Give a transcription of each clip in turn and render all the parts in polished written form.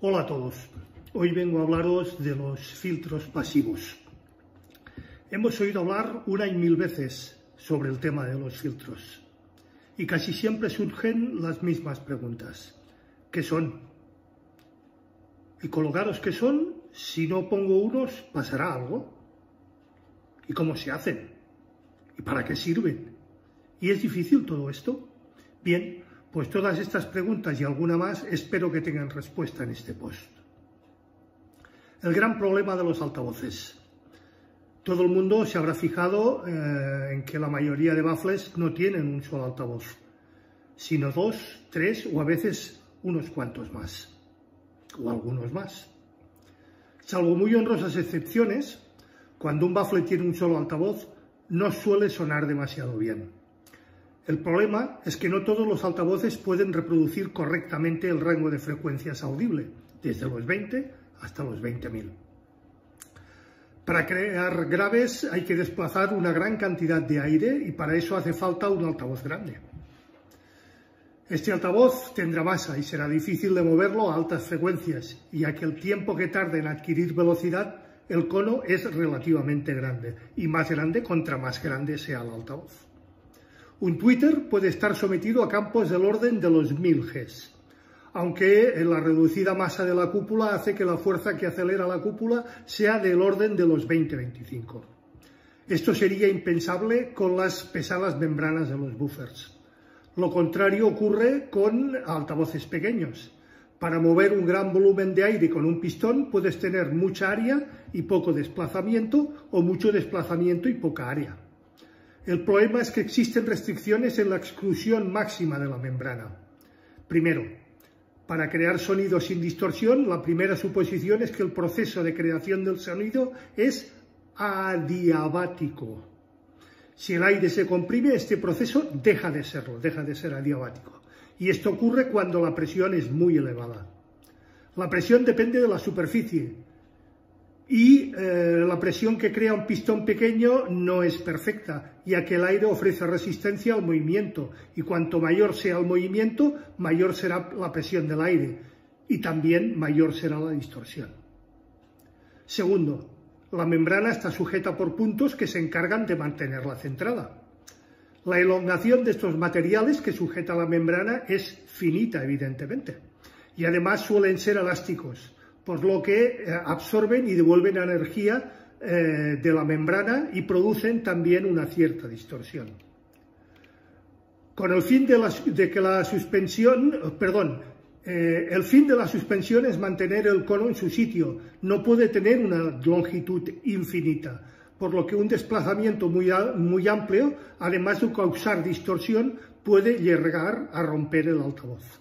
Hola a todos, hoy vengo a hablaros de los filtros pasivos. Hemos oído hablar una y mil veces sobre el tema de los filtros y casi siempre surgen las mismas preguntas. ¿Qué son? Y colocaros qué son, si no pongo unos, ¿pasará algo? ¿Y cómo se hacen? ¿Y para qué sirven? ¿Y es difícil todo esto? Bien, pues todas estas preguntas y alguna más espero que tengan respuesta en este post. El gran problema de los altavoces. Todo el mundo se habrá fijado en que la mayoría de baffles no tienen un solo altavoz, sino dos, tres o a veces unos cuantos más, o algunos más. Salvo muy honrosas excepciones, cuando un baffle tiene un solo altavoz, no suele sonar demasiado bien. El problema es que no todos los altavoces pueden reproducir correctamente el rango de frecuencias audible, desde los 20 hasta los 20.000. Para crear graves hay que desplazar una gran cantidad de aire y para eso hace falta un altavoz grande. Este altavoz tendrá masa y será difícil de moverlo a altas frecuencias, ya que el tiempo que tarda en adquirir velocidad, el cono es relativamente grande, y más grande contra más grande sea el altavoz. Un tweeter puede estar sometido a campos del orden de los 1000 Gs, aunque la reducida masa de la cúpula hace que la fuerza que acelera la cúpula sea del orden de los 20-25. Esto sería impensable con las pesadas membranas de los buffers. Lo contrario ocurre con altavoces pequeños. Para mover un gran volumen de aire con un pistón puedes tener mucha área y poco desplazamiento, o mucho desplazamiento y poca área. El problema es que existen restricciones en la exclusión máxima de la membrana. Primero, para crear sonido sin distorsión, la primera suposición es que el proceso de creación del sonido es adiabático. Si el aire se comprime, este proceso deja de serlo, deja de ser adiabático. Y esto ocurre cuando la presión es muy elevada. La presión depende de la superficie. Y la presión que crea un pistón pequeño no es perfecta, ya que el aire ofrece resistencia al movimiento, y cuanto mayor sea el movimiento, mayor será la presión del aire, y también mayor será la distorsión. Segundo, la membrana está sujeta por puntos que se encargan de mantenerla centrada. La elongación de estos materiales que sujeta la membrana es finita, evidentemente, y además suelen ser elásticos, por lo que absorben y devuelven energía de la membrana y producen también una cierta distorsión. Con el fin el fin de la suspensión es mantener el cono en su sitio, no puede tener una longitud infinita, por lo que un desplazamiento muy amplio, además de causar distorsión, puede llegar a romper el altavoz.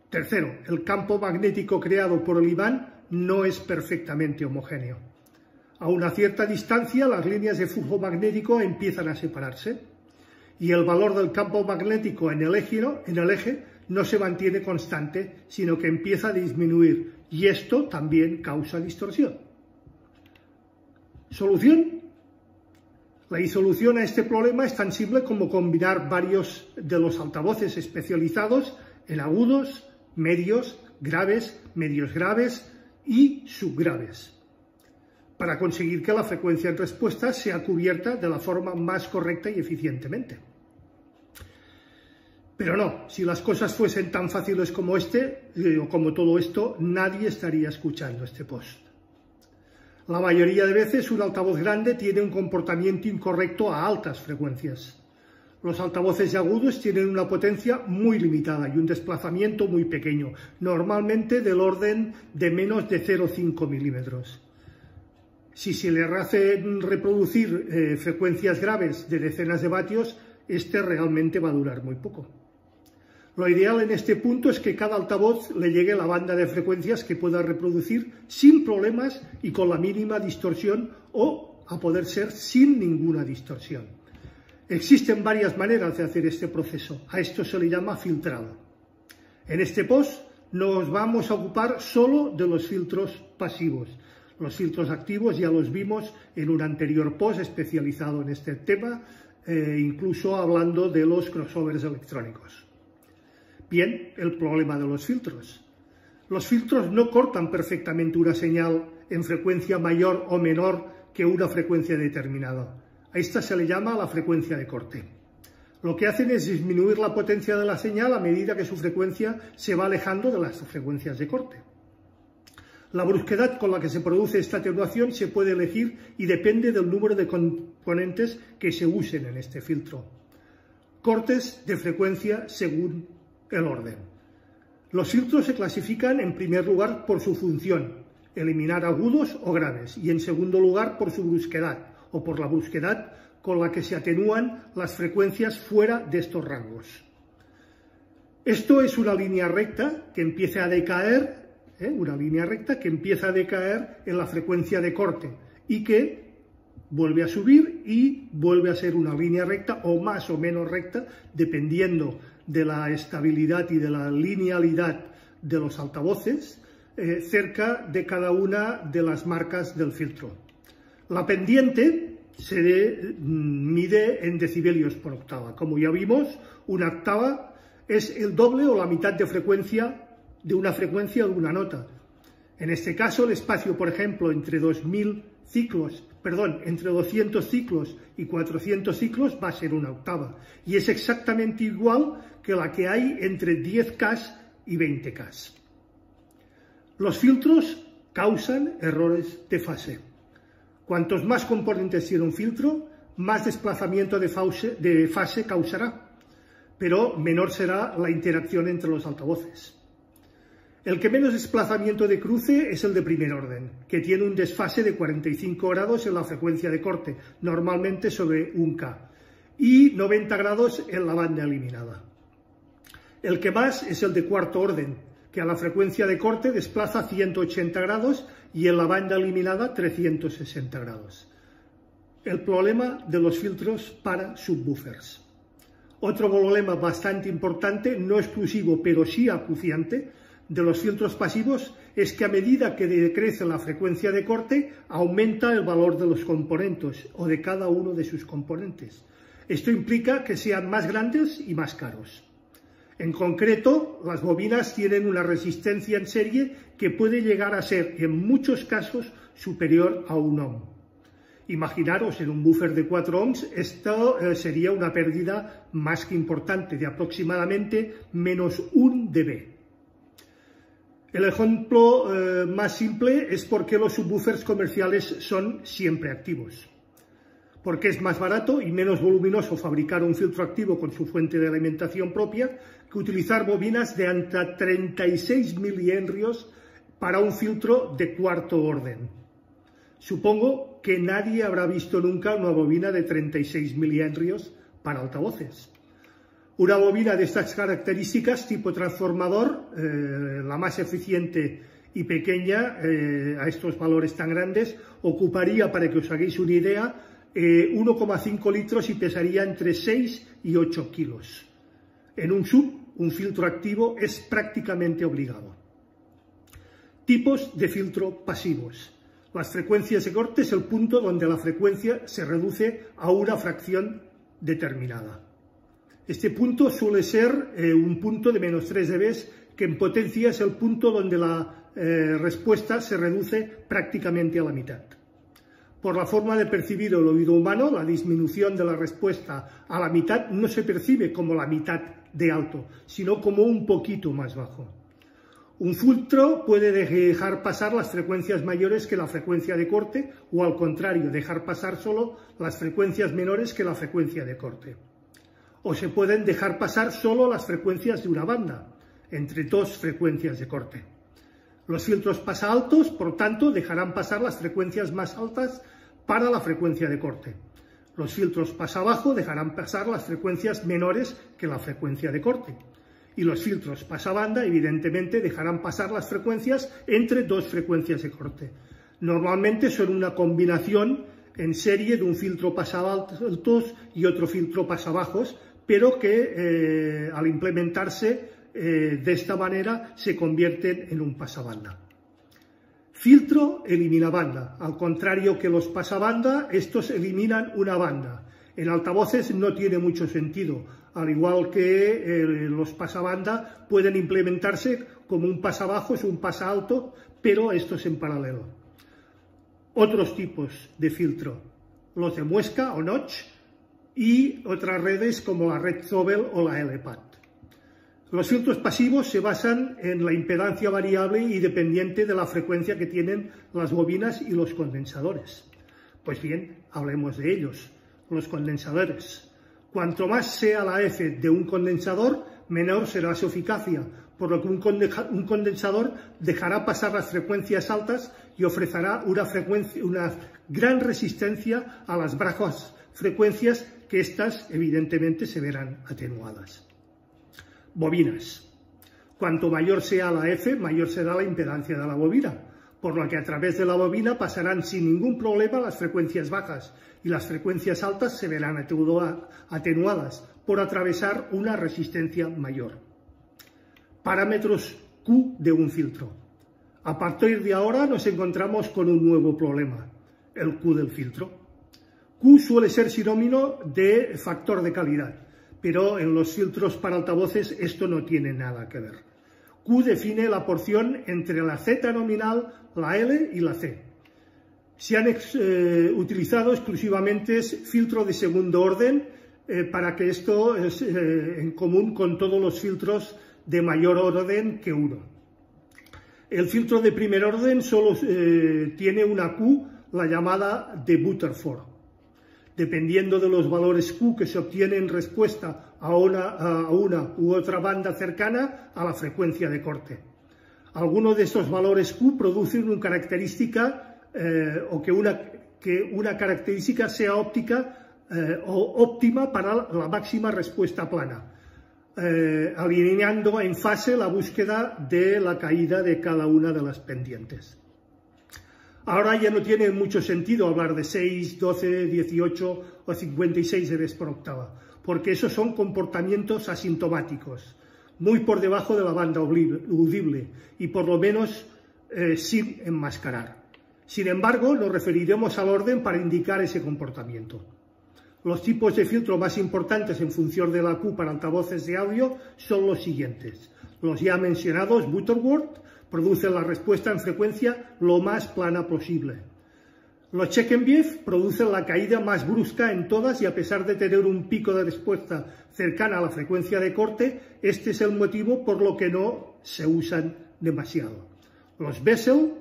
Tercero, el campo magnético creado por el imán no es perfectamente homogéneo. A una cierta distancia, las líneas de flujo magnético empiezan a separarse y el valor del campo magnético en el eje no se mantiene constante, sino que empieza a disminuir, y esto también causa distorsión. ¿Solución? La solución a este problema es tan simple como combinar varios de los altavoces especializados en agudos, medios graves y subgraves, para conseguir que la frecuencia en respuesta sea cubierta de la forma más correcta y eficientemente. Pero no, si las cosas fuesen tan fáciles como como todo esto, nadie estaría escuchando este post. La mayoría de veces un altavoz grande tiene un comportamiento incorrecto a altas frecuencias. Los altavoces agudos tienen una potencia muy limitada y un desplazamiento muy pequeño, normalmente del orden de menos de 0,5 milímetros. Si se le hace reproducir frecuencias graves de decenas de vatios, este realmente va a durar muy poco. Lo ideal en este punto es que cada altavoz le llegue la banda de frecuencias que pueda reproducir sin problemas y con la mínima distorsión, o, a poder ser, sin ninguna distorsión. Existen varias maneras de hacer este proceso. A esto se le llama filtrado. En este post nos vamos a ocupar solo de los filtros pasivos. Los filtros activos ya los vimos en un anterior post especializado en este tema, incluso hablando de los crossovers electrónicos. Bien, el problema de los filtros. Los filtros no cortan perfectamente una señal en frecuencia mayor o menor que una frecuencia determinada. A esta se le llama la frecuencia de corte. Lo que hacen es disminuir la potencia de la señal a medida que su frecuencia se va alejando de las frecuencias de corte. La brusquedad con la que se produce esta atenuación se puede elegir y depende del número de componentes que se usen en este filtro. Cortes de frecuencia según el orden. Los filtros se clasifican en primer lugar por su función, eliminar agudos o graves, y en segundo lugar por su brusquedad o por la brusquedad con la que se atenúan las frecuencias fuera de estos rangos. Esto es una línea recta que empieza a decaer, en la frecuencia de corte y que vuelve a subir y vuelve a ser una línea recta o más o menos recta dependiendo de la estabilidad y de la linealidad de los altavoces cerca de cada una de las marcas del filtro. La pendiente se mide en decibelios por octava. Como ya vimos, una octava es el doble o la mitad de frecuencia de una frecuencia de una nota. En este caso, el espacio, por ejemplo, entre 200 ciclos y 400 ciclos va a ser una octava. Y es exactamente igual que la que hay entre 10K y 20K. Los filtros causan errores de fase. Cuantos más componentes tiene un filtro, más desplazamiento de fase causará, pero menor será la interacción entre los altavoces. El que menos desplazamiento de cruce es el de primer orden, que tiene un desfase de 45 grados en la frecuencia de corte, normalmente sobre 1K, y 90 grados en la banda eliminada. El que más es el de cuarto orden, que a la frecuencia de corte desplaza 180 grados y en la banda eliminada 360 grados. El problema de los filtros para subwoofers. Otro problema bastante importante, no exclusivo pero sí acuciante, de los filtros pasivos es que a medida que decrece la frecuencia de corte, aumenta el valor de los componentes o de cada uno de sus componentes. Esto implica que sean más grandes y más caros. En concreto, las bobinas tienen una resistencia en serie que puede llegar a ser, en muchos casos, superior a 1 ohm. Imaginaros, en un buffer de 4 ohms, esto sería una pérdida más que importante, de aproximadamente menos 1 dB. El ejemplo más simple es por qué los subwoofers comerciales son siempre activos. Porque es más barato y menos voluminoso fabricar un filtro activo con su fuente de alimentación propia que utilizar bobinas de hasta 36 milihenrios para un filtro de cuarto orden. Supongo que nadie habrá visto nunca una bobina de 36 milihenrios para altavoces. Una bobina de estas características, tipo transformador, la más eficiente y pequeña, a estos valores tan grandes, ocuparía, para que os hagáis una idea, 1,5 litros y pesaría entre 6 y 8 kilos. En un sub, un filtro activo es prácticamente obligado. Tipos de filtro pasivos. Las frecuencias de corte es el punto donde la frecuencia se reduce a una fracción determinada. Este punto suele ser un punto de menos 3 dB, que en potencia es el punto donde la respuesta se reduce prácticamente a la mitad. Por la forma de percibir el oído humano, la disminución de la respuesta a la mitad no se percibe como la mitad de alto, sino como un poquito más bajo. Un filtro puede dejar pasar las frecuencias mayores que la frecuencia de corte o, al contrario, dejar pasar solo las frecuencias menores que la frecuencia de corte. O se pueden dejar pasar solo las frecuencias de una banda, entre dos frecuencias de corte. Los filtros pasaaltos, por tanto, dejarán pasar las frecuencias más altas para la frecuencia de corte. Los filtros pasabajo dejarán pasar las frecuencias menores que la frecuencia de corte. Y los filtros pasabanda, evidentemente, dejarán pasar las frecuencias entre dos frecuencias de corte. Normalmente son una combinación en serie de un filtro pasaaltos y otro filtro pasabajos, pero que al implementarse de esta manera se convierten en un pasabanda. Filtro elimina banda. Al contrario que los pasabanda, estos eliminan una banda. En altavoces no tiene mucho sentido, al igual que los pasabanda pueden implementarse como un pasabajos, un pasalto, pero estos en paralelo. Otros tipos de filtro, los de muesca o notch, y otras redes como la red Zobel o la LPAT. Los filtros pasivos se basan en la impedancia variable y dependiente de la frecuencia que tienen las bobinas y los condensadores. Pues bien, hablemos de ellos. Los condensadores. Cuanto más sea la F de un condensador, menor será su eficacia, por lo que un condensador dejará pasar las frecuencias altas y ofrecerá una gran resistencia a las bajas frecuencias, que éstas evidentemente se verán atenuadas. Bobinas. Cuanto mayor sea la F, mayor será la impedancia de la bobina, por lo que a través de la bobina pasarán sin ningún problema las frecuencias bajas y las frecuencias altas se verán atenuadas por atravesar una resistencia mayor. Parámetros Q de un filtro. A partir de ahora nos encontramos con un nuevo problema, el Q del filtro. Q suele ser sinónimo de factor de calidad, pero en los filtros para altavoces esto no tiene nada que ver. Q define la porción entre la Z nominal, la L y la C. Se han utilizado exclusivamente filtro de segundo orden para que esto es en común con todos los filtros de mayor orden que 1. El filtro de primer orden solo tiene una Q, la llamada de Butterford. Dependiendo de los valores Q que se obtienen en respuesta a una u otra banda cercana a la frecuencia de corte. Algunos de estos valores Q producen una característica que una característica sea óptica o óptima para la máxima respuesta plana, alineando en fase la búsqueda de la caída de cada una de las pendientes. Ahora ya no tiene mucho sentido hablar de 6, 12, 18 o 56 dB por octava, porque esos son comportamientos asintomáticos, muy por debajo de la banda audible y por lo menos sin enmascarar. Sin embargo, nos referiremos al orden para indicar ese comportamiento. Los tipos de filtro más importantes en función de la Q para altavoces de audio son los siguientes. Los ya mencionados Butterworth producen la respuesta en frecuencia lo más plana posible. Los Chekenbiev producen la caída más brusca en todas y a pesar de tener un pico de respuesta cercana a la frecuencia de corte, este es el motivo por lo que no se usan demasiado. Los Bessel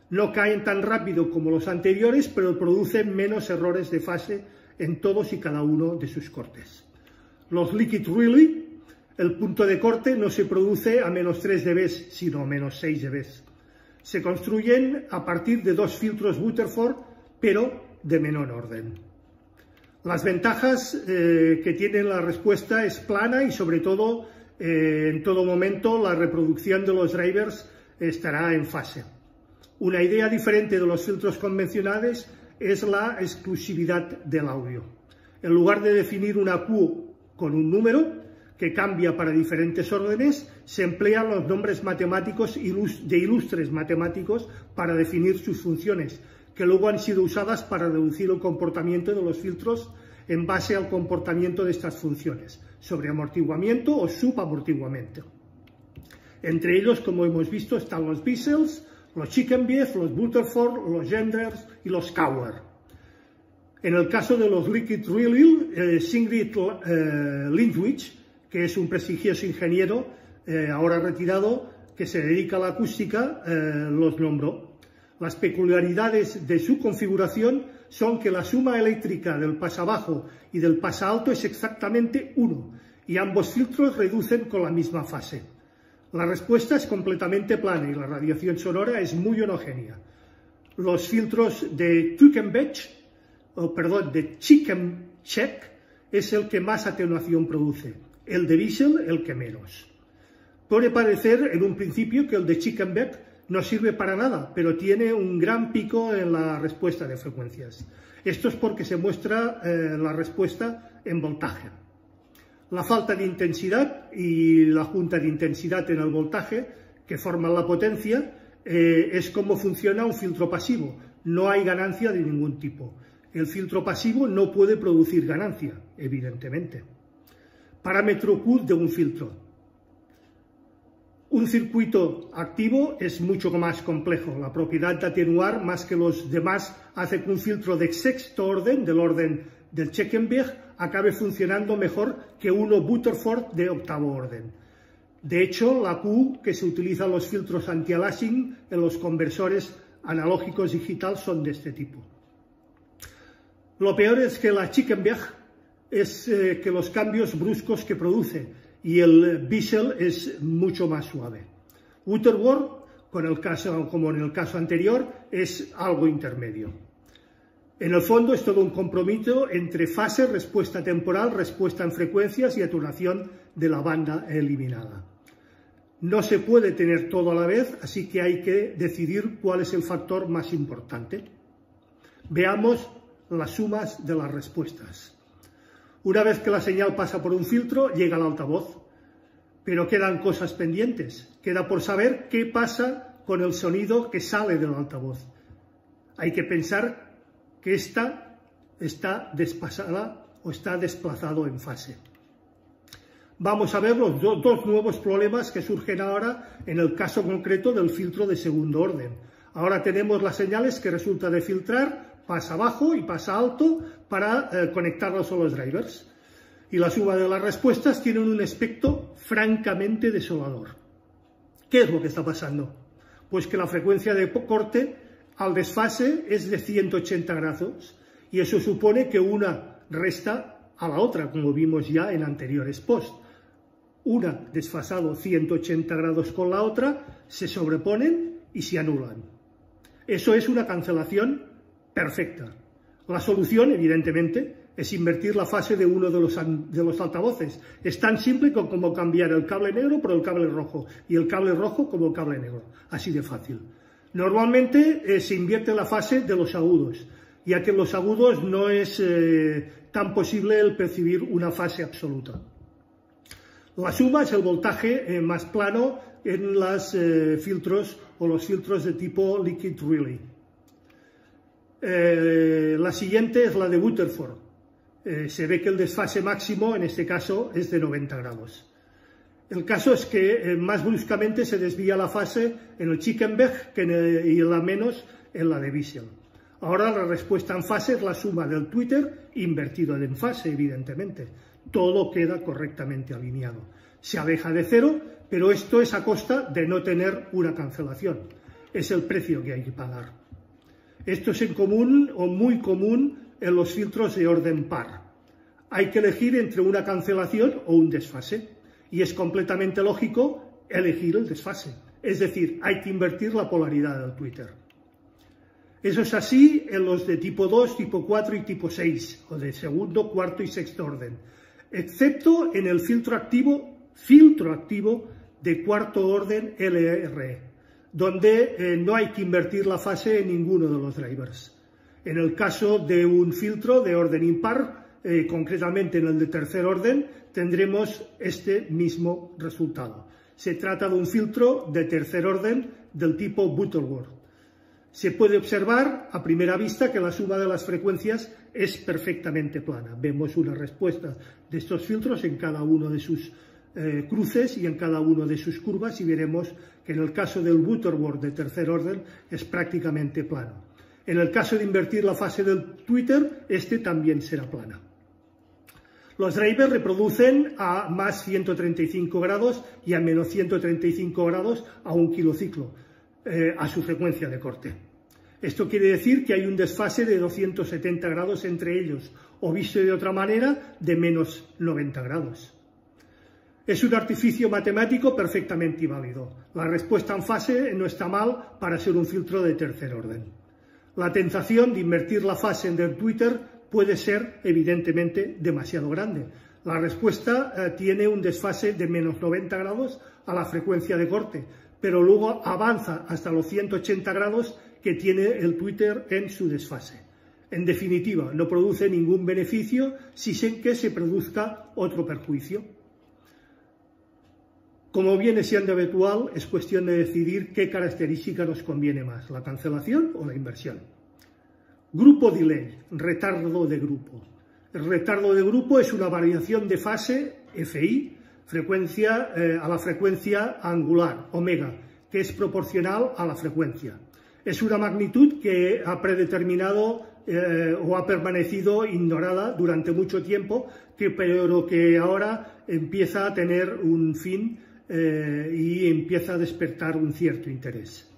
no caen tan rápido como los anteriores, pero producen menos errores de fase en todos y cada uno de sus cortes. Los Liquid Relay, el punto de corte no se produce a menos 3 dB, sino a menos 6 dB. Se construyen a partir de dos filtros Butterford, pero de menor orden. Las ventajas que tiene la respuesta es plana y sobre todo, en todo momento, la reproducción de los drivers estará en fase. Una idea diferente de los filtros convencionales es la exclusividad del audio. En lugar de definir una Q con un número que cambia para diferentes órdenes, se emplean los nombres matemáticos de ilustres matemáticos para definir sus funciones, que luego han sido usadas para reducir el comportamiento de los filtros en base al comportamiento de estas funciones, sobreamortiguamiento o subamortiguamiento. Entre ellos, como hemos visto, están los Bissels, los Chekenbiev, los Butterford, los Genders y los Kauer. En el caso de los Liquid Relay, Sigrid Lindwich, que es un prestigioso ingeniero, ahora retirado, que se dedica a la acústica, los nombró. Las peculiaridades de su configuración son que la suma eléctrica del pasabajo y del pasalto es exactamente 1, y ambos filtros reducen con la misma fase. La respuesta es completamente plana y la radiación sonora es muy homogénea. Los filtros de Chekenbiev es el que más atenuación produce, el de Bissel el que menos. Puede parecer en un principio que el de Chekenbiev no sirve para nada, pero tiene un gran pico en la respuesta de frecuencias. Esto es porque se muestra la respuesta en voltaje. La falta de intensidad y la junta de intensidad en el voltaje, que forman la potencia, es como funciona un filtro pasivo. No hay ganancia de ningún tipo. El filtro pasivo no puede producir ganancia, evidentemente. Parámetro Q de un filtro. Un circuito activo es mucho más complejo. La propiedad de atenuar más que los demás hace que un filtro de sexto orden, del orden del Chequenberg, acabe funcionando mejor que uno Butterford de octavo orden. De hecho, la Q que se utiliza en los filtros anti-aliasing en los conversores analógicos digital son de este tipo. Lo peor es que la Chequenberg es que los cambios bruscos que produce, y el Bissell es mucho más suave. Butterworth, como en el caso anterior, es algo intermedio. En el fondo es todo un compromiso entre fase, respuesta temporal, respuesta en frecuencias y atenuación de la banda eliminada. No se puede tener todo a la vez, así que hay que decidir cuál es el factor más importante. Veamos las sumas de las respuestas. Una vez que la señal pasa por un filtro, llega al altavoz, pero quedan cosas pendientes. Queda por saber qué pasa con el sonido que sale del altavoz. Hay que pensar que esta está desfasada o está desplazado en fase. Vamos a ver los dos nuevos problemas que surgen ahora en el caso concreto del filtro de segundo orden. Ahora tenemos las señales que resulta de filtrar, pasa bajo y pasa alto para conectarlos a los drivers. Y la suma de las respuestas tiene un aspecto francamente desolador. ¿Qué es lo que está pasando? Pues que la frecuencia de corte al desfase es de 180 grados y eso supone que una resta a la otra, como vimos ya en anteriores posts. Una desfasado 180 grados con la otra, se sobreponen y se anulan. Eso es una cancelación perfecta. La solución, evidentemente, es invertir la fase de uno de los altavoces. Es tan simple como cambiar el cable negro por el cable rojo y el cable rojo como el cable negro. Así de fácil. Normalmente se invierte la fase de los agudos, ya que en los agudos no es tan posible el percibir una fase absoluta. La suma es el voltaje más plano en los filtros o los filtros de tipo liquid relay. La siguiente es la de Butterford. Se ve que el desfase máximo en este caso es de 90 grados. El caso es que más bruscamente se desvía la fase en el Chequenberg y la menos en la de Bissell. Ahora la respuesta en fase es la suma del Twitter invertido en fase, evidentemente. Todo queda correctamente alineado. Se aleja de cero, pero esto es a costa de no tener una cancelación. Es el precio que hay que pagar. Esto es muy común en los filtros de orden par. Hay que elegir entre una cancelación o un desfase. Y es completamente lógico elegir el desfase. Es decir, hay que invertir la polaridad del Twitter. Eso es así en los de tipo 2, tipo 4 y tipo 6, o de segundo, cuarto y sexto orden, excepto en el filtro activo de cuarto orden LRE, donde no hay que invertir la fase en ninguno de los drivers. En el caso de un filtro de orden impar, concretamente en el de tercer orden, tendremos este mismo resultado. Se trata de un filtro de tercer orden del tipo Butterworth. Se puede observar a primera vista que la suma de las frecuencias es perfectamente plana. Vemos una respuesta de estos filtros en cada uno de sus cruces y en cada uno de sus curvas y veremos que en el caso del Butterworth de tercer orden es prácticamente plano. En el caso de invertir la fase del Twitter, este también será plana. Los drivers reproducen a más 135 grados y a menos 135 grados a un kilociclo a su frecuencia de corte. Esto quiere decir que hay un desfase de 270 grados entre ellos, o visto de otra manera, de menos 90 grados. Es un artificio matemático perfectamente válido. La respuesta en fase no está mal para ser un filtro de tercer orden. La tentación de invertir la fase del Twitter puede ser, evidentemente, demasiado grande. La respuesta tiene un desfase de menos 90 grados a la frecuencia de corte, pero luego avanza hasta los 180 grados que tiene el Twitter en su desfase. En definitiva, no produce ningún beneficio sin que se produzca otro perjuicio. Como viene siendo habitual, es cuestión de decidir qué característica nos conviene más, la cancelación o la inversión. Grupo delay, retardo de grupo. El retardo de grupo es una variación de fase, FI, a la frecuencia angular, omega, que es proporcional a la frecuencia. Es una magnitud que ha predeterminado o ha permanecido ignorada durante mucho tiempo, pero que ahora empieza a tener un fin y empieza a despertar un cierto interés.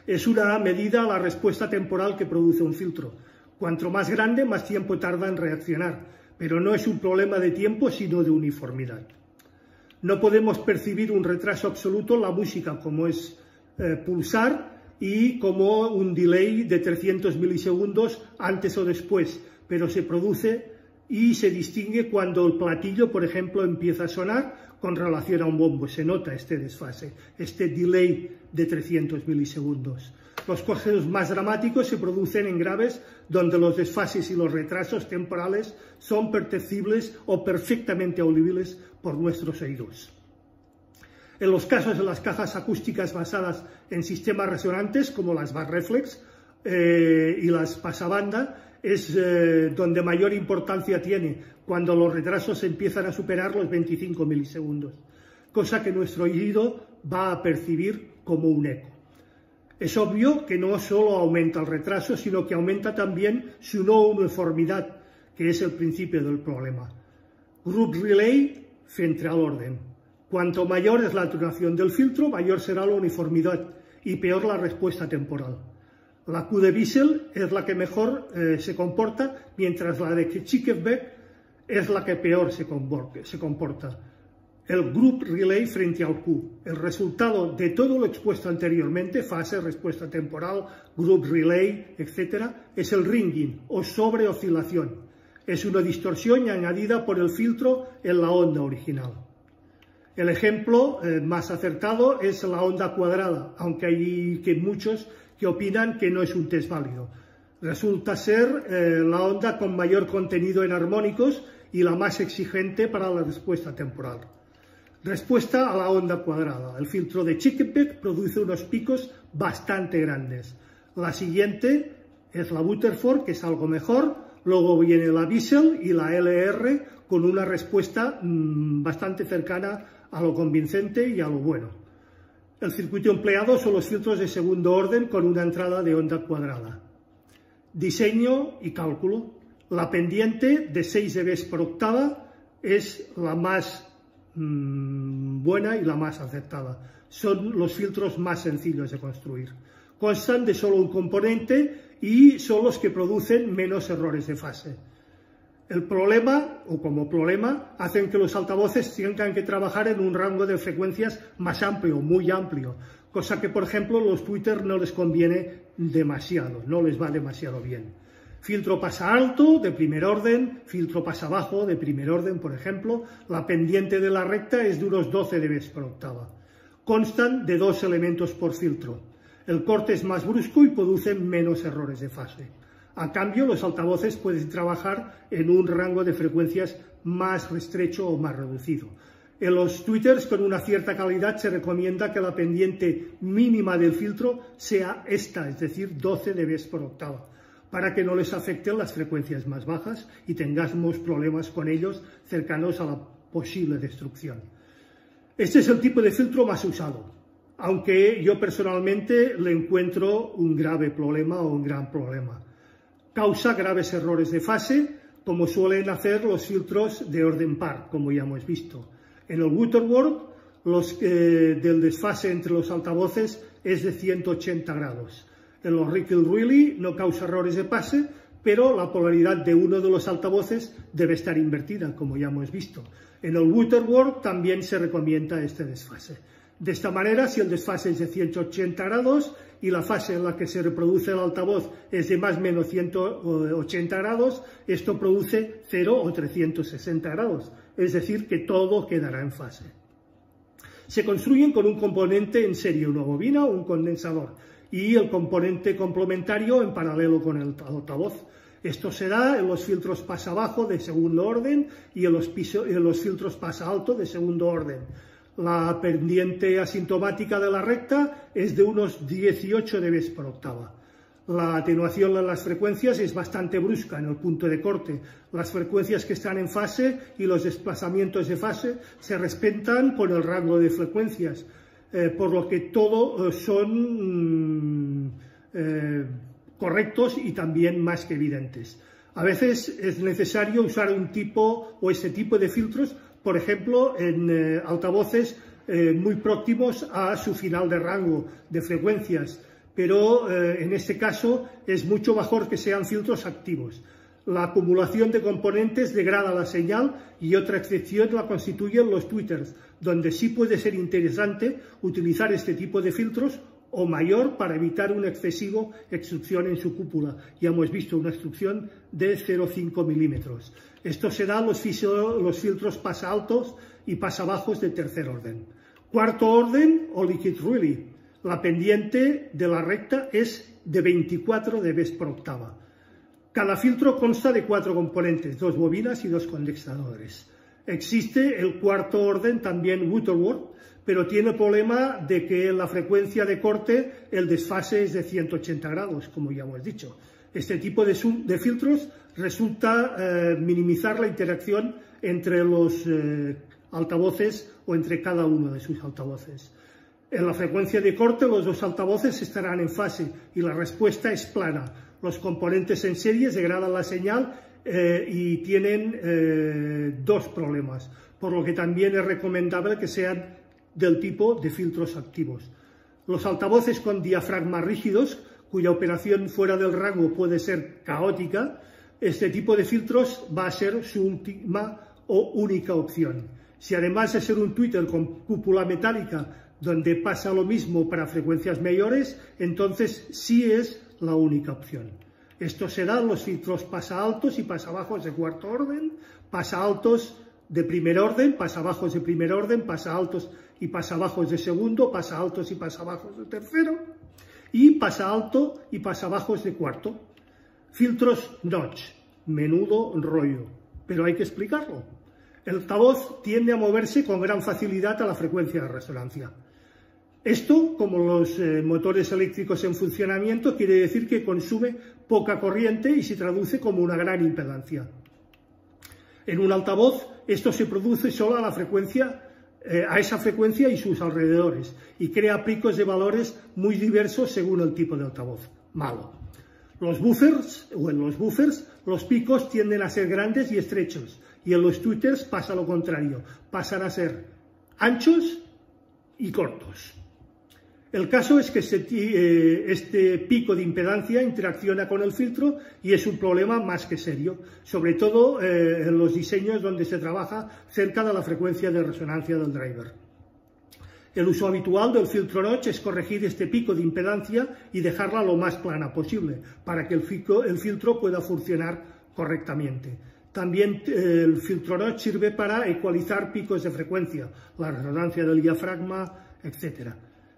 Es una medida a la respuesta temporal que produce un filtro. Cuanto más grande, más tiempo tarda en reaccionar, pero no es un problema de tiempo, sino de uniformidad. No podemos percibir un retraso absoluto en la música, como es pulsar, y como un delay de 300 milisegundos antes o después, pero se produce y se distingue cuando el platillo, por ejemplo, empieza a sonar con relación a un bombo. Se nota este desfase, este delay de 300 milisegundos. Los casos más dramáticos se producen en graves donde los desfases y los retrasos temporales son perceptibles o perfectamente audibles por nuestros oídos. En los casos de las cajas acústicas basadas en sistemas resonantes, como las Barreflex y las pasabanda, es donde mayor importancia tiene cuando los retrasos empiezan a superar los 25 milisegundos, cosa que nuestro oído va a percibir como un eco. Es obvio que no solo aumenta el retraso, sino que aumenta también su no uniformidad, que es el principio del problema. Group relay frente al orden. Cuanto mayor es la duración del filtro, mayor será la uniformidad y peor la respuesta temporal. La Q de Wiesel es la que mejor se comporta, mientras la de Chickevbeck es la que peor se comporta. El Group Relay frente al Q. El resultado de todo lo expuesto anteriormente, fase, respuesta temporal, Group Relay, etc., es el ringing o sobreoscilación. Es una distorsión añadida por el filtro en la onda original. El ejemplo más acertado es la onda cuadrada, aunque hay muchos que opinan que no es un test válido. Resulta ser la onda con mayor contenido en armónicos y la más exigente para la respuesta temporal. Respuesta a la onda cuadrada. El filtro de Chickevbeck produce unos picos bastante grandes. La siguiente es la Rutherford, que es algo mejor. Luego viene la Wiesel y la LR con una respuesta bastante cercana a lo convincente y a lo bueno. El circuito empleado son los filtros de segundo orden con una entrada de onda cuadrada. Diseño y cálculo. La pendiente de 6 dB por octava es la más buena y la más acertada. Son los filtros más sencillos de construir. Constan de solo un componente y son los que producen menos errores de fase. El problema, o como problema, hacen que los altavoces tengan que trabajar en un rango de frecuencias más amplio, muy amplio, cosa que, por ejemplo, los tweeters no les conviene demasiado, no les va demasiado bien. Filtro pasa alto, de primer orden, filtro pasa bajo, de primer orden, por ejemplo. La pendiente de la recta es de unos 12 dB por octava. Constan de 2 elementos por filtro. El corte es más brusco y produce menos errores de fase. A cambio, los altavoces pueden trabajar en un rango de frecuencias más estrecho o más reducido. En los tweeters con una cierta calidad se recomienda que la pendiente mínima del filtro sea esta, es decir, 12 dB por octava, para que no les afecten las frecuencias más bajas y tengamos problemas con ellos cercanos a la posible destrucción. Este es el tipo de filtro más usado, aunque yo personalmente le encuentro un grave problema o un gran problema. Causa graves errores de fase, como suelen hacer los filtros de orden par, como ya hemos visto. En el Rutherford, del desfase entre los altavoces es de 180 grados. En los Rickel-Riley no causa errores de fase, pero la polaridad de uno de los altavoces debe estar invertida, como ya hemos visto. En el Rutherford también se recomienda este desfase. De esta manera, si el desfase es de 180 grados y la fase en la que se reproduce el altavoz es de más o menos 180 grados, esto produce 0 o 360 grados, es decir, que todo quedará en fase. Se construyen con un componente en serie, una bobina o un condensador, y el componente complementario en paralelo con el altavoz. Esto se da en los filtros pasa bajo de segundo orden y en los filtros pasa alto de segundo orden. La pendiente asintomática de la recta es de unos 18 dB por octava. La atenuación de las frecuencias es bastante brusca en el punto de corte. Las frecuencias que están en fase y los desplazamientos de fase se respetan por el rango de frecuencias, por lo que todo son correctos y también más que evidentes. A veces es necesario usar un tipo o ese tipo de filtros, por ejemplo, en altavoces muy próximos a su final de rango de frecuencias, pero en este caso es mucho mejor que sean filtros activos. La acumulación de componentes degrada la señal y otra excepción la constituyen los tweeters, donde sí puede ser interesante utilizar este tipo de filtros o mayor para evitar una excesiva extrusión en su cúpula. Ya hemos visto una extrusión de 0,5 milímetros. Esto se da en los filtros pasa altos y pasa bajos de tercer orden. Cuarto orden o liquid relay. La pendiente de la recta es de 24 dB por octava. Cada filtro consta de 4 componentes, 2 bobinas y 2 condensadores. Existe el cuarto orden, también Butterworth, pero tiene el problema de que en la frecuencia de corte el desfase es de 180 grados, como ya hemos dicho. Este tipo de filtros resulta minimizar la interacción entre los altavoces o entre cada uno de sus altavoces. En la frecuencia de corte los dos altavoces estarán en fase y la respuesta es plana. Los componentes en serie degradan la señal y tienen dos problemas, por lo que también es recomendable que sean del tipo de filtros activos. Los altavoces con diafragmas rígidos, cuya operación fuera del rango puede ser caótica, este tipo de filtros va a ser su última o única opción. Si además de ser un tweeter con cúpula metálica, donde pasa lo mismo para frecuencias mayores, entonces sí es la única opción. Esto se da en los filtros pasa altos y pasa bajos de cuarto orden, pasa altos de primer orden, pasa bajos de primer orden, pasa altos y pasa bajos de segundo, pasa altos y pasa bajos de tercero, y pasa alto y pasa bajos de cuarto. Filtros notch, menudo rollo, pero hay que explicarlo. El altavoz tiende a moverse con gran facilidad a la frecuencia de resonancia. Esto, como los motores eléctricos en funcionamiento, quiere decir que consume poca corriente y se traduce como una gran impedancia. En un altavoz, esto se produce solo a esa frecuencia y sus alrededores, y crea picos de valores muy diversos según el tipo de altavoz. Malo. En los buffers, los picos tienden a ser grandes y estrechos, y en los tweeters pasa lo contrario, pasan a ser anchos y cortos. El caso es que este pico de impedancia interacciona con el filtro y es un problema más que serio, sobre todo en los diseños donde se trabaja cerca de la frecuencia de resonancia del driver. El uso habitual del filtro notch es corregir este pico de impedancia y dejarla lo más plana posible, para que el filtro pueda funcionar correctamente. También el filtro notch sirve para ecualizar picos de frecuencia, la resonancia del diafragma, etc.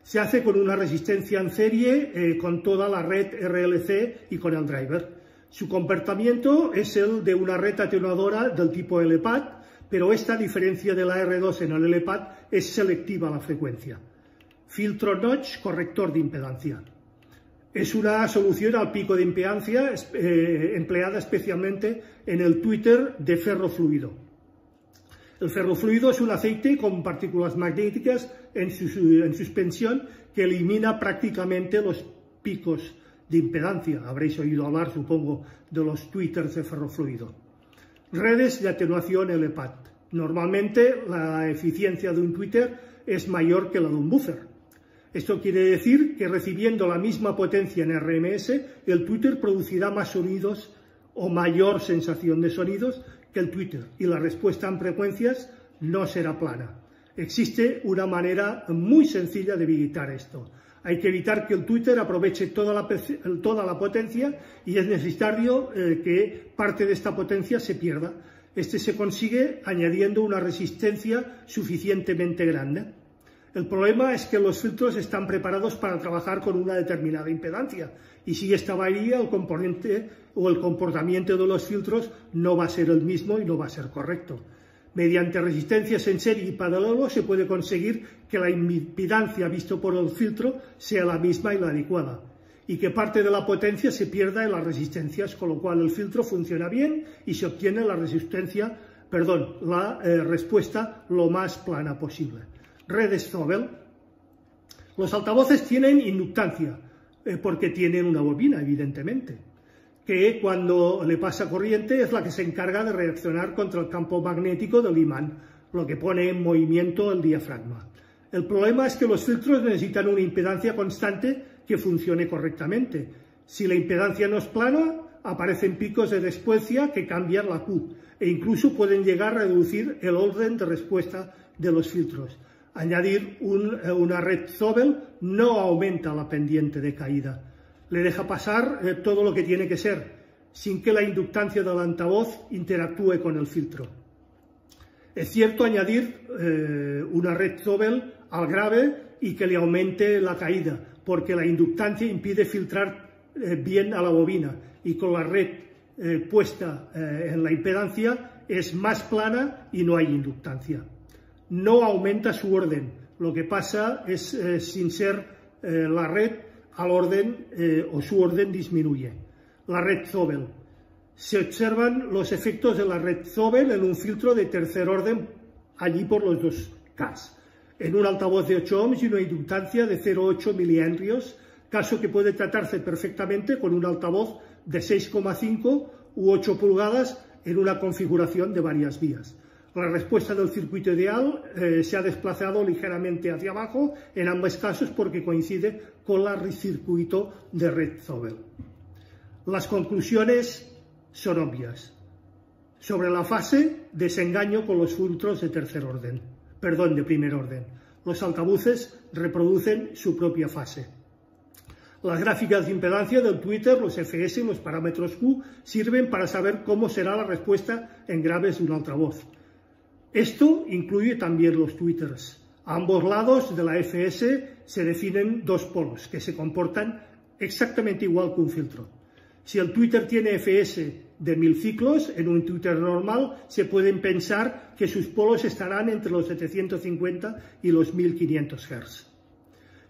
Se hace con una resistencia en serie con toda la red RLC y con el driver. Su comportamiento es el de una red atenuadora del tipo LPAD, pero esta, a diferencia de la R2 en el LPAD, es selectiva a la frecuencia. Filtro notch, corrector de impedancia. Es una solución al pico de impedancia empleada especialmente en el tweeter de ferrofluido. El ferrofluido es un aceite con partículas magnéticas en suspensión que elimina prácticamente los picos de impedancia. Habréis oído hablar, supongo, de los tweeters de ferrofluido. Redes de atenuación LPAD. Normalmente la eficiencia de un tweeter es mayor que la de un buffer. Esto quiere decir que recibiendo la misma potencia en RMS, el tweeter producirá más sonidos o mayor sensación de sonidos que el tweeter, y la respuesta en frecuencias no será plana. Existe una manera muy sencilla de evitar esto. Hay que evitar que el tweeter aproveche toda la potencia y es necesario que parte de esta potencia se pierda. Este se consigue añadiendo una resistencia suficientemente grande. El problema es que los filtros están preparados para trabajar con una determinada impedancia, y si esta varía, el componente o el comportamiento de los filtros no va a ser el mismo y no va a ser correcto. Mediante resistencias en serie y paralelo se puede conseguir que la impedancia vista por el filtro sea la misma y la adecuada. y que parte de la potencia se pierda en las resistencias, con lo cual el filtro funciona bien y se obtiene la respuesta lo más plana posible. Redes Zobel. Los altavoces tienen inductancia, porque tienen una bobina, evidentemente, que cuando le pasa corriente es la que se encarga de reaccionar contra el campo magnético del imán, lo que pone en movimiento el diafragma. El problema es que los filtros necesitan una impedancia constante que funcione correctamente. Si la impedancia no es plana, aparecen picos de despuencia que cambian la Q e incluso pueden llegar a reducir el orden de respuesta de los filtros. Añadir una red Zobel no aumenta la pendiente de caída, le deja pasar todo lo que tiene que ser, sin que la inductancia del altavoz interactúe con el filtro. Es cierto añadir una red Zobel al grave y que le aumente la caída, porque la inductancia impide filtrar bien a la bobina, y con la red puesta en la impedancia es más plana y no hay inductancia. No aumenta su orden, lo que pasa es sin ser la red al orden o su orden disminuye. La red Zobel. Se observan los efectos de la red Zobel en un filtro de tercer orden, allí por los 2K, en un altavoz de 8 ohms y una inductancia de 0,8 milihenrios, caso que puede tratarse perfectamente con un altavoz de 6,5 u 8 pulgadas en una configuración de varias vías. La respuesta del circuito ideal se ha desplazado ligeramente hacia abajo en ambos casos porque coincide con el circuito de red Zobel. Las conclusiones son obvias. Sobre la fase, desengaño con los filtros de primer orden. Los altavoces reproducen su propia fase. Las gráficas de impedancia del Twitter, los FS y los parámetros Q sirven para saber cómo será la respuesta en graves de un altavoz. Esto incluye también los tweeters. A ambos lados de la FS se definen dos polos que se comportan exactamente igual que un filtro. Si el tweeter tiene FS de 1000 ciclos, en un tweeter normal se pueden pensar que sus polos estarán entre los 750 y los 1500 Hz.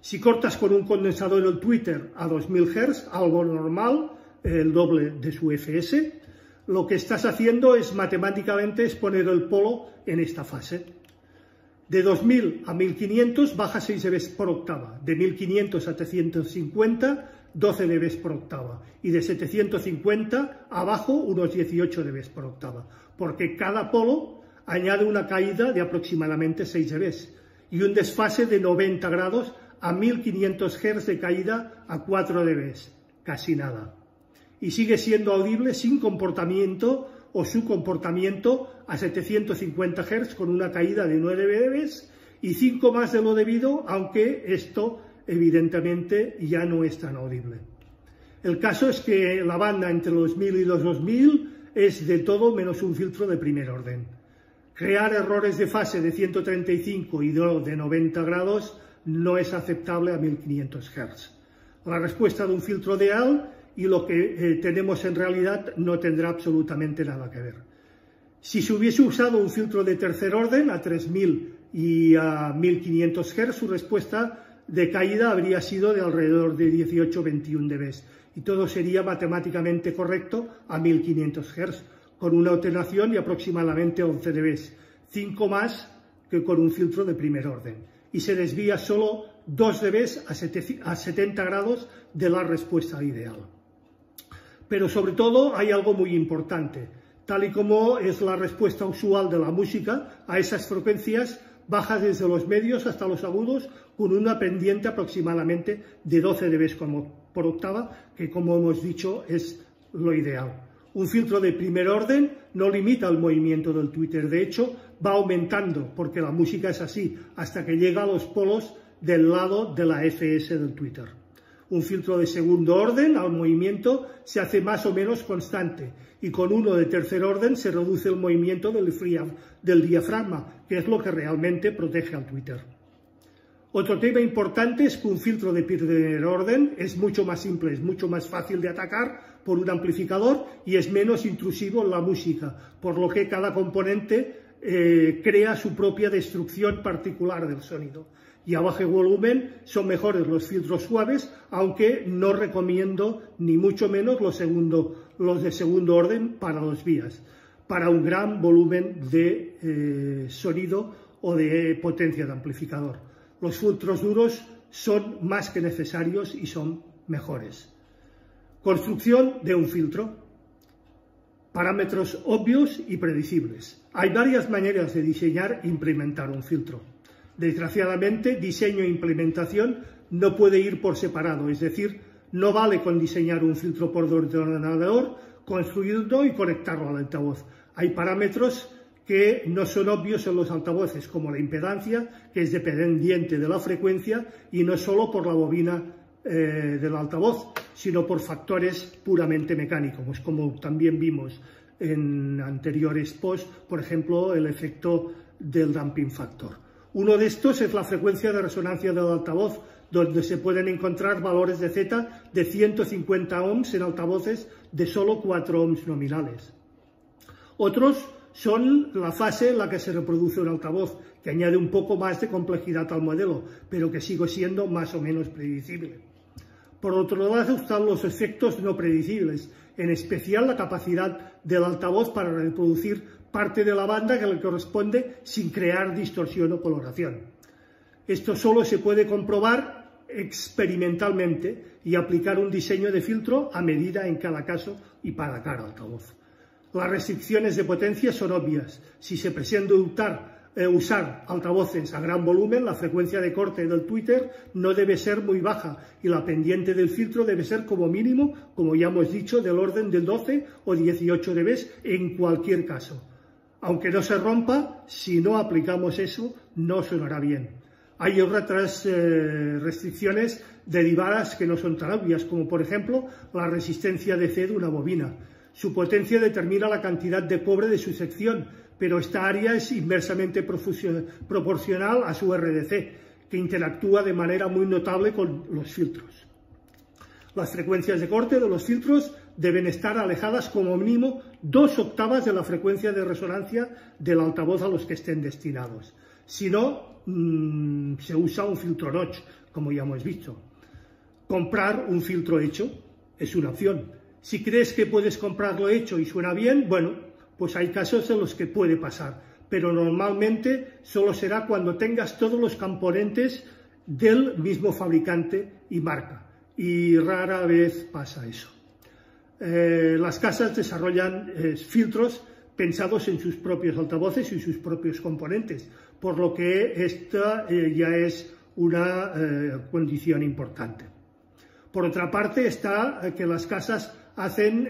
Si cortas con un condensador el tweeter a 2000 Hz, algo normal, el doble de su FS, lo que estás haciendo es matemáticamente poner el polo en esta fase. De 2000 a 1500 baja 6 dB por octava, de 1500 a 750 12 dB por octava y de 750 abajo unos 18 dB por octava, porque cada polo añade una caída de aproximadamente 6 dB y un desfase de 90 grados a 1500 Hz de caída a 4 dB, casi nada. Y sigue siendo audible sin comportamiento o su comportamiento a 750 Hz con una caída de 9 dB y 5 más de lo debido, aunque esto evidentemente ya no es tan audible. El caso es que la banda entre los 1000 y los 2000 es de todo menos un filtro de primer orden. Crear errores de fase de 135 y de 90 grados no es aceptable a 1500 Hz. La respuesta de un filtro ideal y lo que tenemos en realidad no tendrá absolutamente nada que ver. Si se hubiese usado un filtro de tercer orden a 3000 y a 1500 Hz, su respuesta de caída habría sido de alrededor de 18-21 dB y todo sería matemáticamente correcto a 1500 Hz, con una atenuación de aproximadamente 11 dB, 5 más que con un filtro de primer orden, y se desvía solo 2 dB a 70 grados de la respuesta ideal. Pero sobre todo hay algo muy importante. Tal y como es la respuesta usual de la música a esas frecuencias, baja desde los medios hasta los agudos con una pendiente aproximadamente de 12 dB por octava, que como hemos dicho es lo ideal. Un filtro de primer orden no limita el movimiento del tweeter, de hecho va aumentando, porque la música es así, hasta que llega a los polos del lado de la FS del tweeter. Un filtro de segundo orden al movimiento se hace más o menos constante y con uno de tercer orden se reduce el movimiento del diafragma, que es lo que realmente protege al tweeter. Otro tema importante es que un filtro de primer orden es mucho más simple, es mucho más fácil de atacar por un amplificador y es menos intrusivo en la música, por lo que cada componente crea su propia destrucción particular del sonido. Y a bajo volumen son mejores los filtros suaves, aunque no recomiendo ni mucho menos los de segundo orden para los vías, para un gran volumen de sonido o de potencia de amplificador. Los filtros duros son más que necesarios y son mejores. Construcción de un filtro. Parámetros obvios y predecibles. Hay varias maneras de diseñar e implementar un filtro. Desgraciadamente, diseño e implementación no puede ir por separado, es decir, no vale con diseñar un filtro por ordenador, construirlo y conectarlo al altavoz. Hay parámetros que no son obvios en los altavoces, como la impedancia, que es dependiente de la frecuencia y no solo por la bobina del altavoz, sino por factores puramente mecánicos, como también vimos en anteriores posts, por ejemplo, el efecto del damping factor. Uno de estos es la frecuencia de resonancia del altavoz, donde se pueden encontrar valores de Z de 150 ohms en altavoces de solo 4 ohms nominales. Otros son la fase en la que se reproduce un altavoz, que añade un poco más de complejidad al modelo, pero que sigue siendo más o menos predecible. Por otro lado están los efectos no predecibles, en especial la capacidad del altavoz para reproducir parte de la banda que le corresponde sin crear distorsión o coloración. Esto solo se puede comprobar experimentalmente y aplicar un diseño de filtro a medida en cada caso y para cada altavoz. Las restricciones de potencia son obvias. Si se pretende usar altavoces a gran volumen, la frecuencia de corte del tweeter no debe ser muy baja y la pendiente del filtro debe ser como mínimo, como ya hemos dicho, del orden del 12 o 18 dB en cualquier caso. Aunque no se rompa, si no aplicamos eso, no sonará bien. Hay otras restricciones derivadas que no son tan obvias, como por ejemplo la resistencia DC de una bobina. Su potencia determina la cantidad de cobre de su sección, pero esta área es inversamente proporcional a su RDC, que interactúa de manera muy notable con los filtros. Las frecuencias de corte de los filtros deben estar alejadas como mínimo 2 octavas de la frecuencia de resonancia del altavoz a los que estén destinados. Si no, se usa un filtro notch, como ya hemos visto. Comprar un filtro hecho es una opción. Si crees que puedes comprarlo hecho y suena bien, bueno, pues hay casos en los que puede pasar, pero normalmente solo será cuando tengas todos los componentes del mismo fabricante y marca, y rara vez pasa eso. Las casas desarrollan filtros pensados en sus propios altavoces y sus propios componentes, por lo que esta ya es una condición importante. Por otra parte está que las casas hacen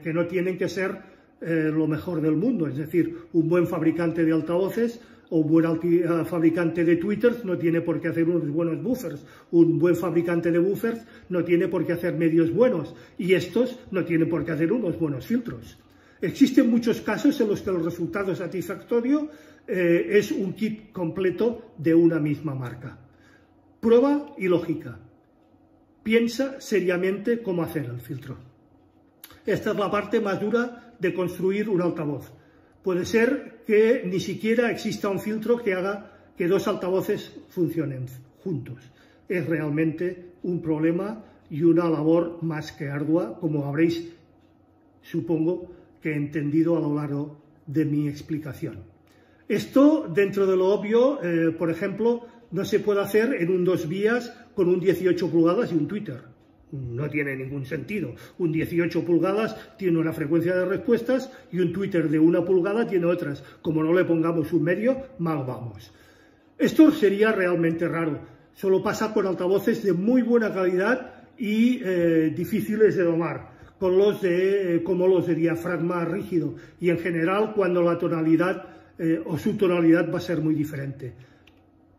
que no tienen que ser lo mejor del mundo, es decir, un buen fabricante de altavoces o un buen fabricante de tweeters no tiene por qué hacer unos buenos buffers, un buen fabricante de buffers no tiene por qué hacer medios buenos y estos no tienen por qué hacer unos buenos filtros. Existen muchos casos en los que el resultado satisfactorio es un kit completo de una misma marca. Prueba y lógica. Piensa seriamente cómo hacer el filtro. Esta es la parte más dura de construir un altavoz. Puede ser que ni siquiera exista un filtro que haga que 2 altavoces funcionen juntos. Es realmente un problema y una labor más que ardua, como habréis, supongo, que entendido a lo largo de mi explicación. Esto, dentro de lo obvio, por ejemplo, no se puede hacer en un 2 vías con un 18 pulgadas y un tweeter. No tiene ningún sentido. Un 18 pulgadas tiene una frecuencia de respuestas y un tweeter de 1 pulgada tiene otras. Como no le pongamos un medio, mal vamos. Esto sería realmente raro. Solo pasa con altavoces de muy buena calidad y difíciles de domar, como los de diafragma rígido y en general cuando la tonalidad o su tonalidad va a ser muy diferente.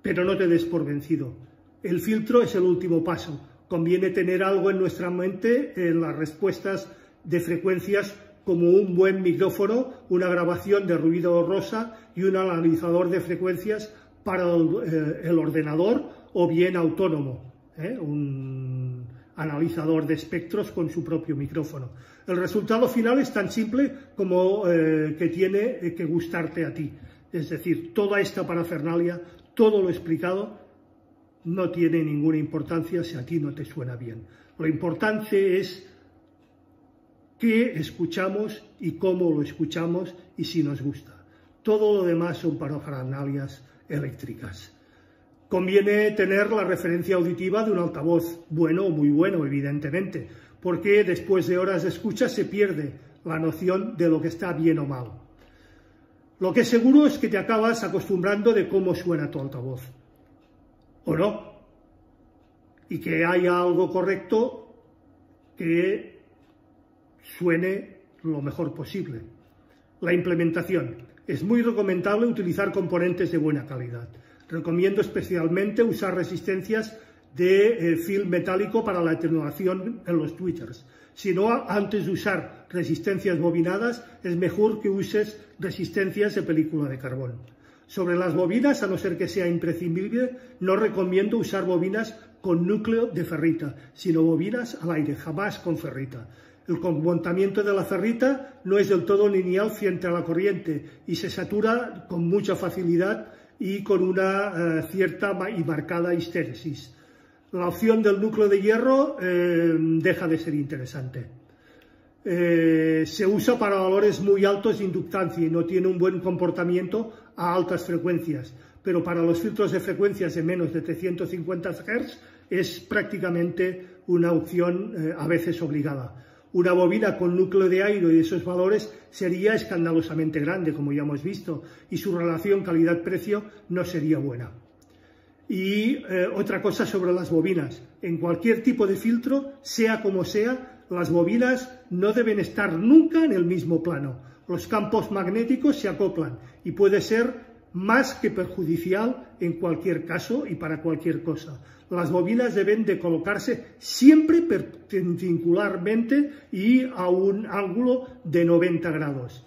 Pero no te des por vencido. El filtro es el último paso. Conviene tener algo en nuestra mente en las respuestas de frecuencias como un buen micrófono, una grabación de ruido rosa y un analizador de frecuencias para el ordenador o bien autónomo, un analizador de espectros con su propio micrófono. El resultado final es tan simple como que tiene que gustarte a ti. Es decir, toda esta parafernalia, todo lo explicado, no tiene ninguna importancia si a ti no te suena bien. Lo importante es qué escuchamos y cómo lo escuchamos y si nos gusta. Todo lo demás son parafernalias eléctricas. Conviene tener la referencia auditiva de un altavoz bueno o muy bueno, evidentemente, porque después de horas de escucha se pierde la noción de lo que está bien o mal. Lo que es seguro es que te acabas acostumbrando de cómo suena tu altavoz, o no, y que haya algo correcto que suene lo mejor posible. La implementación. Es muy recomendable utilizar componentes de buena calidad. Recomiendo especialmente usar resistencias de film metálico para la atenuación en los tweeters. Si no, antes de usar resistencias bobinadas, es mejor que uses resistencias de película de carbón. Sobre las bobinas, a no ser que sea imprescindible, no recomiendo usar bobinas con núcleo de ferrita, sino bobinas al aire, jamás con ferrita. El comportamiento de la ferrita no es del todo lineal frente a la corriente y se satura con mucha facilidad y con una cierta y marcada histéresis. La opción del núcleo de hierro deja de ser interesante. Se usa para valores muy altos de inductancia y no tiene un buen comportamiento a altas frecuencias, pero para los filtros de frecuencias de menos de 350 Hz es prácticamente una opción a veces obligada. Una bobina con núcleo de aire y esos valores sería escandalosamente grande, como ya hemos visto, y su relación calidad-precio no sería buena. Y otra cosa sobre las bobinas. En cualquier tipo de filtro, sea como sea, las bobinas no deben estar nunca en el mismo plano. Los campos magnéticos se acoplan y puede ser más que perjudicial en cualquier caso y para cualquier cosa. Las bobinas deben de colocarse siempre perpendicularmente y a un ángulo de 90 grados,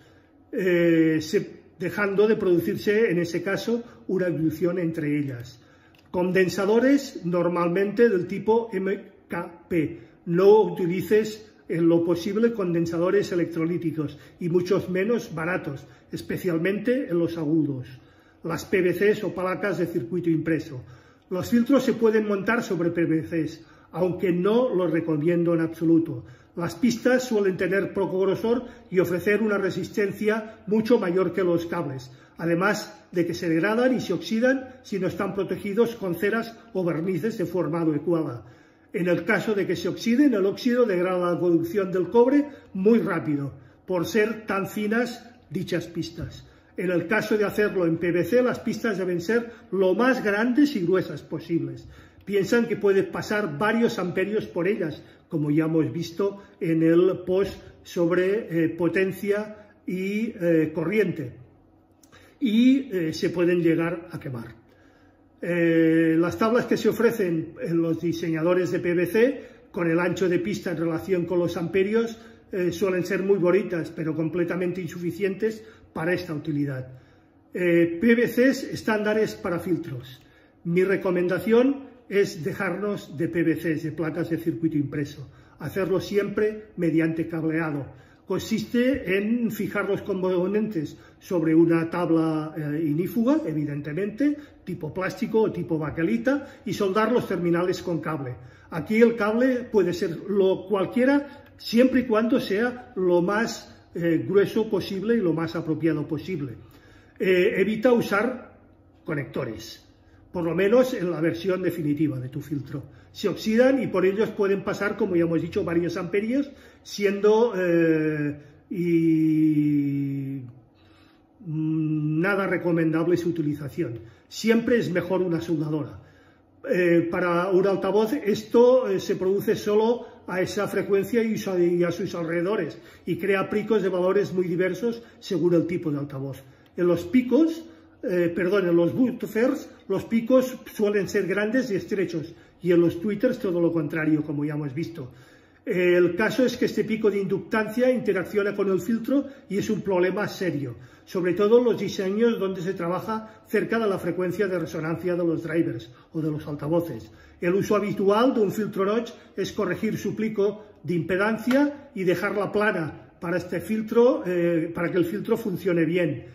dejando de producirse en ese caso una dilución entre ellas. Condensadores normalmente del tipo MKP. No utilices en lo posible condensadores electrolíticos y muchos menos baratos, especialmente en los agudos. Las PVCs o placas de circuito impreso. Los filtros se pueden montar sobre PVCs, aunque no los recomiendo en absoluto. Las pistas suelen tener poco grosor y ofrecer una resistencia mucho mayor que los cables, además de que se degradan y se oxidan si no están protegidos con ceras o barnices de forma adecuada. En el caso de que se oxiden, el óxido degrada la conducción del cobre muy rápido, por ser tan finas dichas pistas. En el caso de hacerlo en PVC, las pistas deben ser lo más grandes y gruesas posibles. Piensan que puede pasar varios amperios por ellas, como ya hemos visto en el post sobre potencia y corriente, y se pueden llegar a quemar. Las tablas que se ofrecen en los diseñadores de PVC, con el ancho de pista en relación con los amperios, suelen ser muy bonitas, pero completamente insuficientes para esta utilidad. PVCs estándares para filtros. Mi recomendación es dejarnos de PVCs, de placas de circuito impreso. Hacerlo siempre mediante cableado. Consiste en fijar los componentes sobre una tabla ignífuga, evidentemente, tipo plástico o tipo baquelita, y soldar los terminales con cable. Aquí el cable puede ser cualquiera, siempre y cuando sea lo más grueso posible y lo más apropiado posible. Evita usar conectores, por lo menos en la versión definitiva de tu filtro. Se oxidan y por ellos pueden pasar, como ya hemos dicho, varios amperios, siendo nada recomendable su utilización. Siempre es mejor una soldadora. Para un altavoz esto se produce solo a esa frecuencia y a sus alrededores y crea picos de valores muy diversos según el tipo de altavoz. En los buffers, los picos suelen ser grandes y estrechos, y en los tweeters todo lo contrario, como ya hemos visto. El caso es que este pico de inductancia interacciona con el filtro y es un problema serio, sobre todo en los diseños donde se trabaja cerca de la frecuencia de resonancia de los drivers o de los altavoces. El uso habitual de un filtro notch es corregir su pico de impedancia y dejarla plana para este filtro, para que el filtro funcione bien.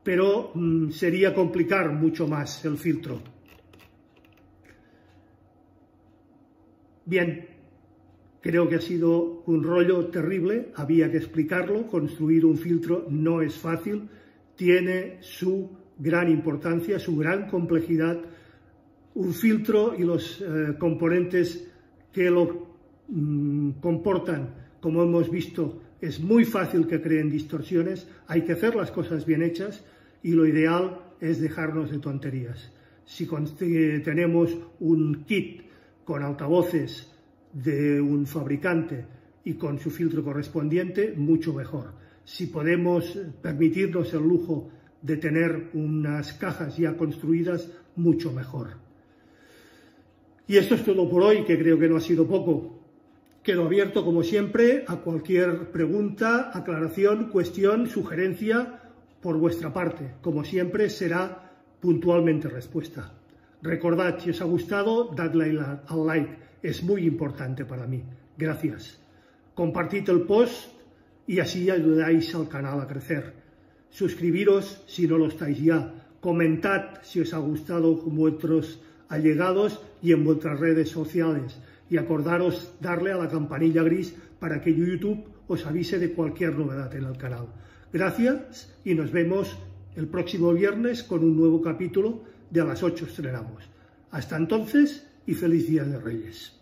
pero sería complicar mucho más el filtro. Bien, creo que ha sido un rollo terrible, había que explicarlo. Construir un filtro no es fácil, tiene su gran importancia, su gran complejidad. Un filtro y los componentes que lo comportan, como hemos visto, es muy fácil que creen distorsiones. Hay que hacer las cosas bien hechas y lo ideal es dejarnos de tonterías. Si tenemos un kit con altavoces de un fabricante y con su filtro correspondiente, mucho mejor. Si podemos permitirnos el lujo de tener unas cajas ya construidas, mucho mejor. Y esto es todo por hoy, que creo que no ha sido poco. Quedo abierto, como siempre, a cualquier pregunta, aclaración, cuestión, sugerencia por vuestra parte. Como siempre, será puntualmente respuesta. Recordad, si os ha gustado, dadle al like, es muy importante para mí. Gracias. Compartid el post y así ayudáis al canal a crecer. Suscribiros si no lo estáis ya. Comentad si os ha gustado con vuestros allegados y en vuestras redes sociales. Y acordaros darle a la campanilla gris para que YouTube os avise de cualquier novedad en el canal. Gracias y nos vemos el próximo viernes con un nuevo capítulo de A las 8 estrenamos. Hasta entonces y feliz Día de Reyes.